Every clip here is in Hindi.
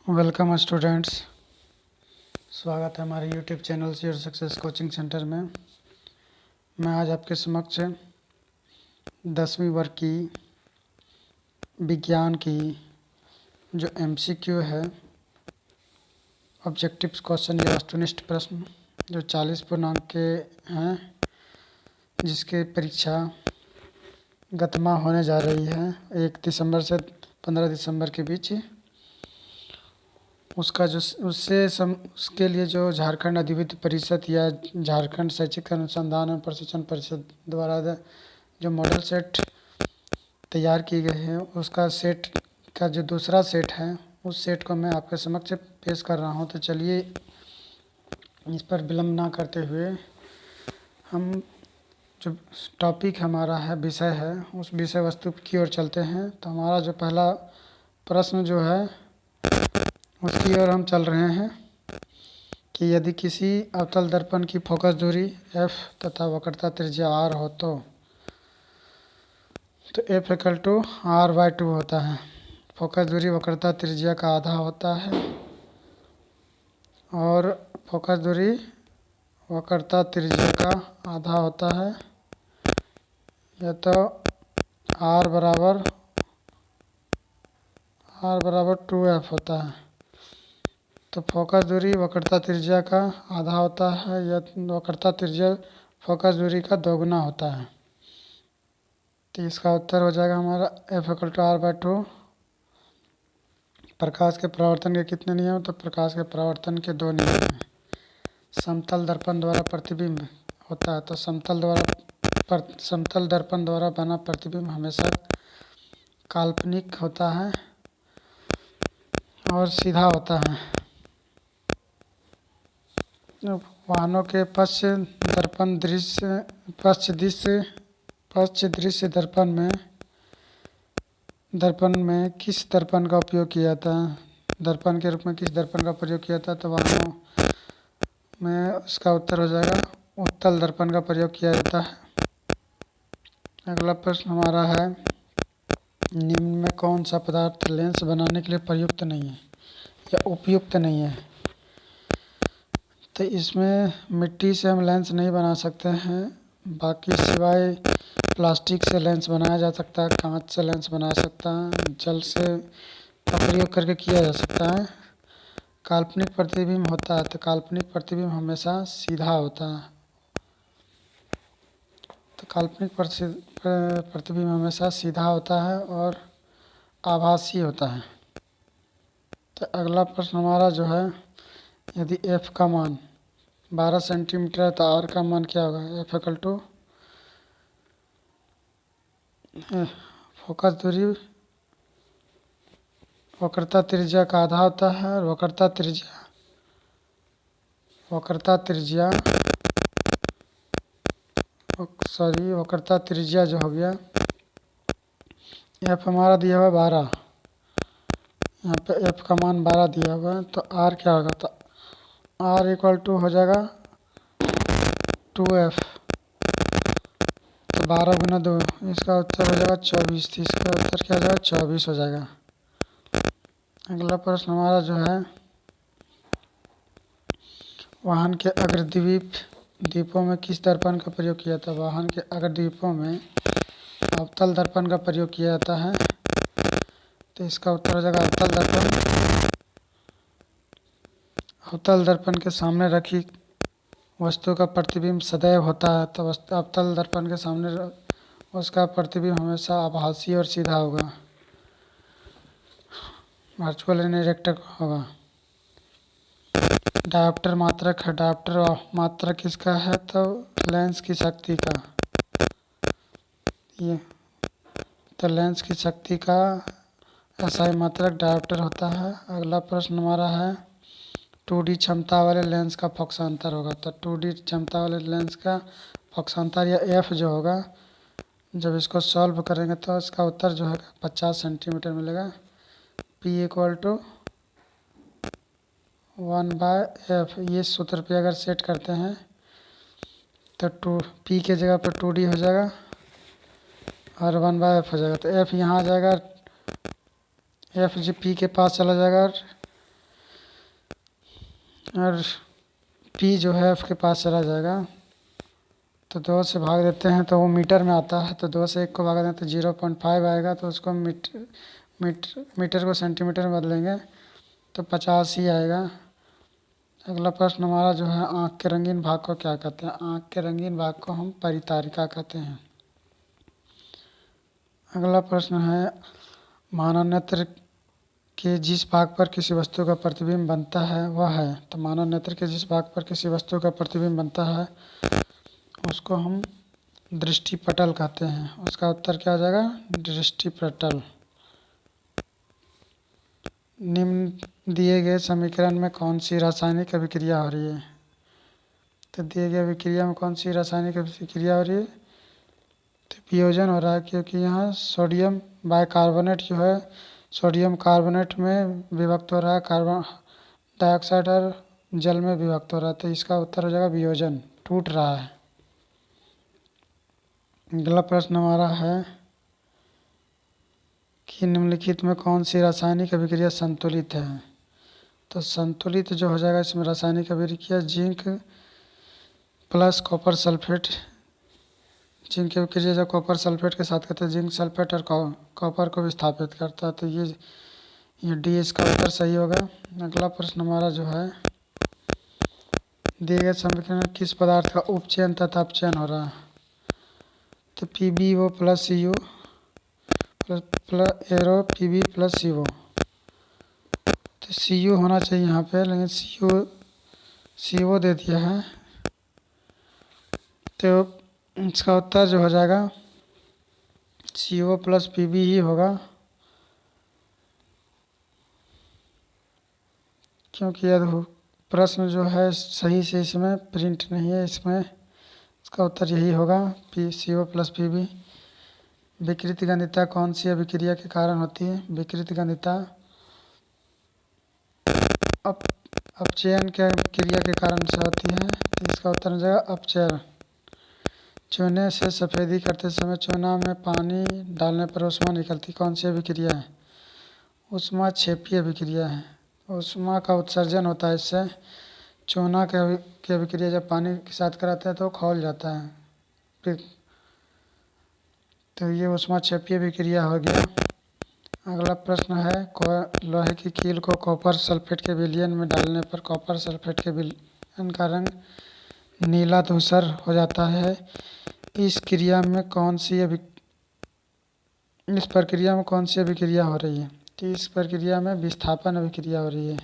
Welcome students. स्वागत है हमारे YouTube channel your success coaching centre में। मैं आज आपके समक्ष 10वीं वर्ग की विज्ञान की जो एमसीक्यू है, ऑब्जेक्टिव क्वेश्चन या वस्तुनिष्ठ प्रश्न, जो 40 पूर्णांक के हैं, जिसके परीक्षा गत माह होने जा रही है 1 दिसंबर से 15 दिसंबर के बीच। उसके लिए जो झारखंड अधिविद्य परिषद या झारखंड शैक्षिक अनुसंधान और प्रशिक्षण परिषद द्वारा जो मॉडल सेट तैयार की गई है, उसका सेट का जो दूसरा सेट है, उस सेट को मैं आपके समक्ष पेश कर रहा हूं। तो चलिए इस पर विलंब ना करते हुए हम जो टॉपिक हमारा है, विषय है, उस विषय वस्तु की ओर चलते हैं। तो हमारा जो पहला प्रश्न जो है उसकी ओर हम चल रहे हैं कि यदि किसी अवतल दर्पण की फोकस दूरी f तथा वक्रता त्रिज्या r हो तो f इक्वल टू r/2 होता है। फोकस दूरी वक्रता त्रिज्या का आधा होता है और फोकस दूरी वक्रता त्रिज्या का आधा होता है, या तो r बराबर 2f होता है। तो फोकस दूरी वक्रता त्रिज्या का आधा होता है या वक्रता त्रिज्या फोकस दूरी का दोगुना होता है। तो इसका उत्तर हो जाएगा हमारा f इक्वल टू r/2। प्रकाश के परावर्तन के कितने नियम? तो प्रकाश के परावर्तन के 2 नियम हैं। समतल दर्पण द्वारा प्रतिबिंब होता है, तो समतल दर्पण द्वारा बना प्रतिबिंब हमेशा काल्पनिक होता है और सीधा होता है। वाहनों के पश्च दृश्य दर्पण में किस दर्पण का उपयोग किया जाता है? दर्पण के रूप में किस दर्पण का प्रयोग किया जाता है? तो वाहनों में उसका उत्तर हो जाएगा उत्तल दर्पण का प्रयोग किया जाता है। अगला प्रश्न हमारा है, निम्न में कौन सा पदार्थ लेंस बनाने के लिए प्रयुक्त नहीं है या उपयुक्त नहीं है? तो इसमें मिट्टी से हम लेंस नहीं बना सकते हैं, बाकी सिवाय प्लास्टिक से लेंस बनाया जा सकता है, कांच से लेंस बना सकता है, जल से का प्रयोग करके किया जा सकता है। काल्पनिक प्रतिबिंब होता है, तो काल्पनिक प्रतिबिंब हमेशा सीधा होता है। तो काल्पनिक प्रतिबिंब हमेशा सीधा होता है और आभासी होता है। तो अगला प्रश्न हमारा जो है, यदि f का मान 12 सेंटीमीटर है तो r का मान क्या होगा? f इक्वल टू फोकस दूरी वक्रता त्रिज्या का आधा होता है और वक्रता त्रिज्या जो हो गया, f हमारा दिया हुआ 12, यहाँ पे f का मान 12 दिया हुआ है, तो r क्या होगा? तो r इक्वल टू हो जाएगा 2f। तो 12 गुना 2, इसका उत्तर हो जाएगा 24। तो इसका उत्तर क्या हो जाएगा? 24 हो जाएगा। अगला प्रश्न हमारा जो है, वाहन के अग्रद्वीपों में किस दर्पण का प्रयोग किया जाता है? वाहन के अग्रद्वीपों में अवतल दर्पण का प्रयोग किया जाता है, तो इसका उत्तर हो जाएगा अवतल दर्पण। अवतल दर्पण के सामने रखी वस्तु का प्रतिबिंब सदैव होता है, तो अवतल दर्पण के सामने उसका प्रतिबिंब हमेशा आभासी और सीधा होगा, वर्चुअल इनडायरेक्ट होगा। डायोप्टर मात्रक है, डायोप्टर मात्रक किसका है? तो लेंस की शक्ति का। ये तो लेंस की शक्ति का SI मात्रक डायोप्टर होता है। अगला प्रश्न हमारा है, 2D क्षमता वाले लेंस का पक्षांतर होगा। तो 2D क्षमता वाले लेंस का पक्षांतर या f जो होगा, जब इसको सॉल्व करेंगे तो इसका उत्तर जो है 50 सेंटीमीटर मिलेगा। P equal to 1/f। ये सूत्र पे अगर सेट करते हैं तो P के जगह पर 2D हो जाएगा और 1/f हो जाएगा। तो f यहाँ आ जाएगा, f जी P के पास चला जाएगा और पी जो है F के पास चला जाएगा, तो 2 से भाग देते हैं तो वो मीटर में आता है, तो 2 से 1 को भाग दें तो 0.5 आएगा, तो उसको मीटर को सेंटीमीटर में बदलेंगे तो 50 ही आएगा। अगला प्रश्न हमारा जो है, आँख के रंगीन भाग को क्या कहते हैं? आँख के रंगीन भाग को हम परितारिका कहते हैं। अगला प्रश्न है, मानव नेत्र के जिस भाग पर किसी वस्तु का प्रतिबिंब बनता है वह है, तो मानव नेत्र के जिस भाग पर किसी वस्तु का प्रतिबिंब बनता है उसको हम दृष्टिपटल कहते हैं। उसका उत्तर क्या हो जाएगा? दृष्टिपटल। निम्न दिए गए समीकरण में कौन सी रासायनिक अभिक्रिया हो रही है? तो दिए गए अभिक्रिया में कौन सी रासायनिक अभिक्रिया हो रही है? तो वियोजन हो रहा है, क्योंकि यहाँ सोडियम बाइकार्बोनेट जो है सोडियम कार्बोनेट में विभक्त हो रहा है, कार्बन डाइऑक्साइड और जल में विभक्त हो रहा है, तो इसका उत्तर हो जाएगा वियोजन, टूट रहा है। अगला प्रश्न हमारा है कि निम्नलिखित में कौन सी रासायनिक अभिक्रिया संतुलित है? तो संतुलित जो हो जाएगा इसमें रासायनिक अभिक्रिया zinc plus copper sulphate, zinc की अभिक्रिया जब कॉपर सल्फेट के साथ करते हैं, जिंक सल्फेट और कॉपर को विस्थापित करता है, तो ये डी इसका उत्तर सही होगा। अगला प्रश्न हमारा जो है, दिए गए समीकरण में किस पदार्थ का उपचयन तथा अपचयन हो रहा है? तो PbO plus CO plus arrow Pb plus CO, तो CO होना चाहिए यहाँ पे, लेकिन CO दे दिया है, तो इसका उत्तर जो हो जाएगा CO प्लस Pb ही होगा, क्योंकि यह प्रश्न जो है सही से इसमें प्रिंट नहीं है, इसमें इसका उत्तर यही होगा CO प्लस Pb। विकृत गंधिता कौन सी अभिक्रिया के कारण होती है? विकृत गंधिता अपचयन के क्रिया के कारण से होती है, तो इसका उत्तर हो जाएगा अपचयन। चूने से सफ़ेदी करते समय चूना में पानी डालने पर ऊष्मा निकलती, कौन सी अभिक्रिया है? ऊष्मा क्षेपी अभिक्रिया है। ऊष्मा का उत्सर्जन होता है इससे, चूना की अभिक्रिया जब पानी के साथ कराते हैं तो खौल जाता है, तो ये ऊष्मा क्षेपी अभिक्रिया हो गया। अगला प्रश्न है, लोहे की कील को कॉपर सल्फेट के विलयन में डालने पर कॉपर सल्फेट के विलयन का रंग नीला धूसर हो जाता है। इस प्रक्रिया में कौन सी अभिक्रिया हो रही है? तो इस प्रक्रिया में विस्थापन अभिक्रिया हो रही है,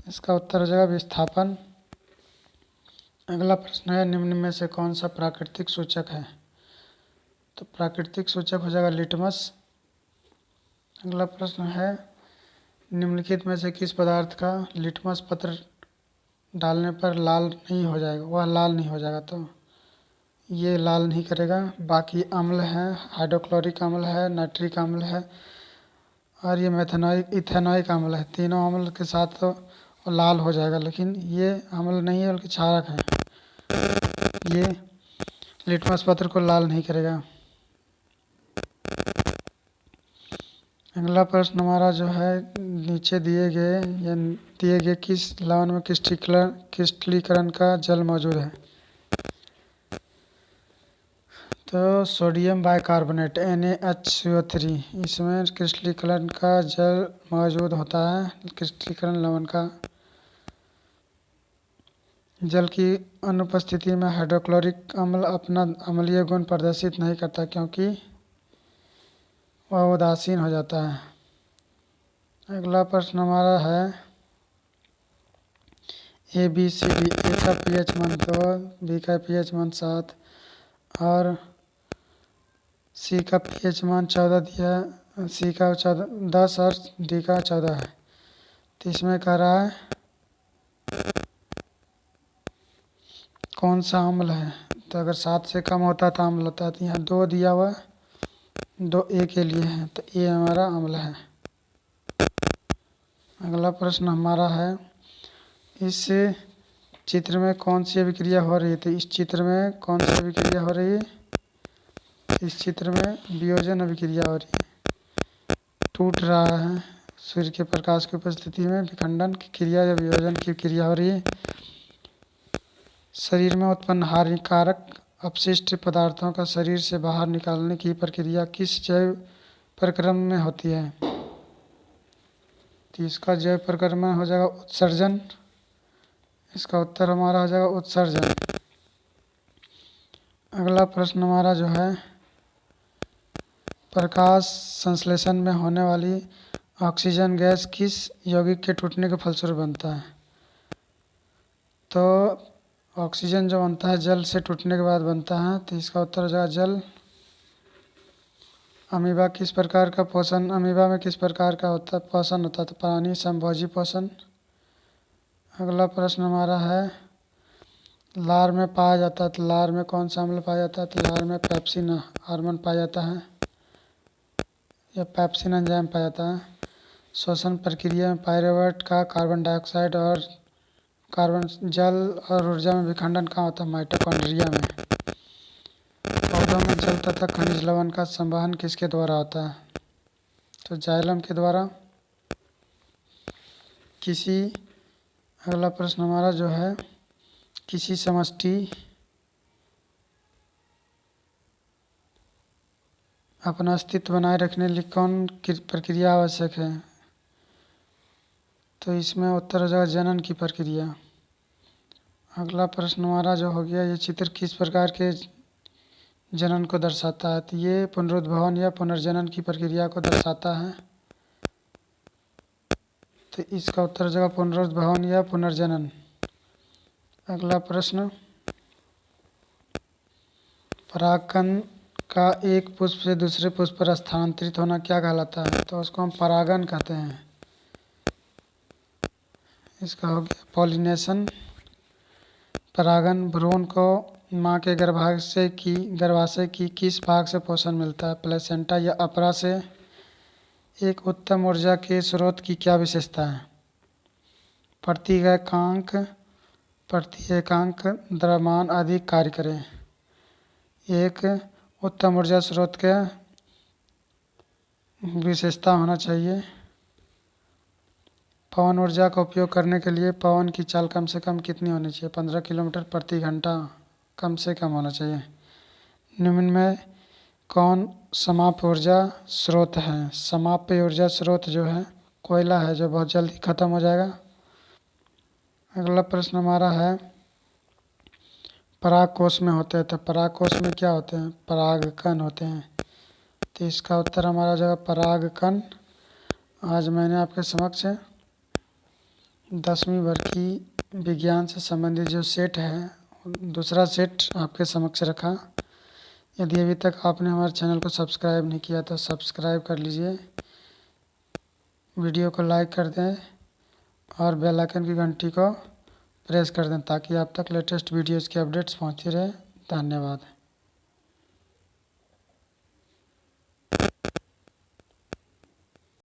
इसका उत्तर हो जाएगा विस्थापन। अगला प्रश्न है, निम्न में से कौन सा प्राकृतिक सूचक है? तो प्राकृतिक सूचक हो जाएगा लिटमस। अगला प्रश्न है, निम्नलिखित में से किस पदार्थ का लिटमस पत्र डालने पर लाल नहीं हो जाएगा? वह लाल नहीं हो जाएगा, तो ये लाल नहीं करेगा। बाकी अम्ल है, हाइड्रोक्लोरिक अम्ल है, नाइट्रिक अम्ल है और ये इथेनॉइक अम्ल है। तीनों अम्ल के साथ तो लाल हो जाएगा, लेकिन ये अम्ल नहीं है बल्कि क्षारक है, ये लिटमस पत्र को लाल नहीं करेगा। अगला प्रश्न हमारा जो है, नीचे दिए गए किस लवण में क्रिस्टलीकरण का जल मौजूद है? तो सोडियम बाइकार्बोनेट NaHCO3, इसमें क्रिस्टलीकरण का जल मौजूद होता है। क्रिस्टलीकरण लवण का जल की अनुपस्थिति में हाइड्रोक्लोरिक अम्ल अपना अम्लीय गुण प्रदर्शित नहीं करता, क्योंकि वह उदासीन हो जाता है। अगला प्रश्न हमारा है, ABCD, ए का pH मान 2, बी का pH मान 7 और सी का pH मान 14 दिया, सी का 10 और डी का 14 है। तो इसमें कह रहा है कौन सा अम्ल है? तो अगर 7 से कम होता तो अम्ल होता, तो यहाँ 2 दिया हुआ है, 2 A के लिए है, तो ए हमारा अम्ल है। अगला प्रश्न हमारा है, इस चित्र में कौन सी अभिक्रिया हो रही है? तो इस चित्र में कौन सी अभिक्रिया हो रही है? इस चित्र में वियोजन अभिक्रिया हो रही है, टूट रहा है सूर्य के प्रकाश की उपस्थिति में विखंडन की क्रिया या वियोजन की क्रिया हो रही है। शरीर में उत्पन्न हानिकारक अपशिष्ट पदार्थों का शरीर से बाहर निकालने की प्रक्रिया किस जैव प्रक्रम में होती है? तो इसका जैव प्रक्रम में हो जाएगा उत्सर्जन। इसका उत्तर हमारा हो जाएगा उत्सर्जन। अगला प्रश्न हमारा जो है, प्रकाश संश्लेषण में होने वाली ऑक्सीजन गैस किस यौगिक के टूटने के फलस्वरूप बनता है? तो ऑक्सीजन जो बनता है जल से टूटने के बाद बनता है, तो इसका उत्तर हो जाएगा जल। अमीबा किस प्रकार का पोषण, अमीबा में किस प्रकार का होता है पोषण होता है? तो प्राणी संभोजी पोषण। अगला प्रश्न हमारा है, लार में पाया जाता है, तो लार में कौन सा अम्ल पाया जाता है? तो लार में पेप्सिन हार्मोन पाया जाता है या पेप्सिन एंजाइम पाया जाता है। श्वसन प्रक्रिया में पायरुवेट का कार्बन डाइऑक्साइड और कार्बन जल और ऊर्जा में विखंडन कहाँ होता है? माइटोकॉन्ड्रिया में। पौधों में जल तथा खनिज लवण का संवहन किसके द्वारा होता है? तो जाइलम के द्वारा। अगला प्रश्न हमारा जो है, किसी समष्टि अपना अस्तित्व बनाए रखने के लिए कौन प्रक्रिया आवश्यक है? तो इसमें उत्तर हो जाएगा जनन की प्रक्रिया। अगला प्रश्न हमारा जो हो गया, ये चित्र किस प्रकार के जनन को दर्शाता है? तो ये पुनरुद्भवन या पुनर्जनन की प्रक्रिया को दर्शाता है। तो इसका उत्तर हो जाएगा पुनरुद्भवन या पुनर्जनन। अगला प्रश्न, परागकण का एक पुष्प से दूसरे पुष्प पर स्थानांतरित होना क्या कहलाता है? तो उसको हम परागन कहते हैं। इसका हो गया पॉलिनेशन। परागन भ्रूण को माँ के गर्भाशय की किस भाग से पोषण मिलता है? प्लेसेंटा या अपरा से? एक उत्तम ऊर्जा के स्रोत की क्या विशेषता है? प्रति एकांक द्रव्यमान अधिक कार्य करें। एक उत्तम ऊर्जा स्रोत का विशेषता होना चाहिए। पवन ऊर्जा का उपयोग करने के लिए पवन की चाल कम से कम कितनी होनी चाहिए? 15 किलोमीटर प्रति घंटा कम से कम होना चाहिए। निम्न में कौन समाप्य ऊर्जा स्रोत है? समाप्य ऊर्जा स्रोत जो है कोयला है, जो बहुत जल्दी ख़त्म हो जाएगा। अगला प्रश्न हमारा है, परागकोश में होते हैं, तो परागकोश में क्या होते हैं? परागकण होते हैं। तो इसका उत्तर हमारा जो है परागकण। आज मैंने आपके समक्ष 10वीं वर्ग की विज्ञान से संबंधित जो सेट है, दूसरा सेट आपके समक्ष रखा। यदि अभी तक आपने हमारे चैनल को सब्सक्राइब नहीं किया तो सब्सक्राइब कर लीजिए, वीडियो को लाइक कर दें और बेल आइकन की घंटी को प्रेस कर दें ताकि आप तक लेटेस्ट वीडियोज़ की अपडेट्स पहुंचती रहे। धन्यवाद।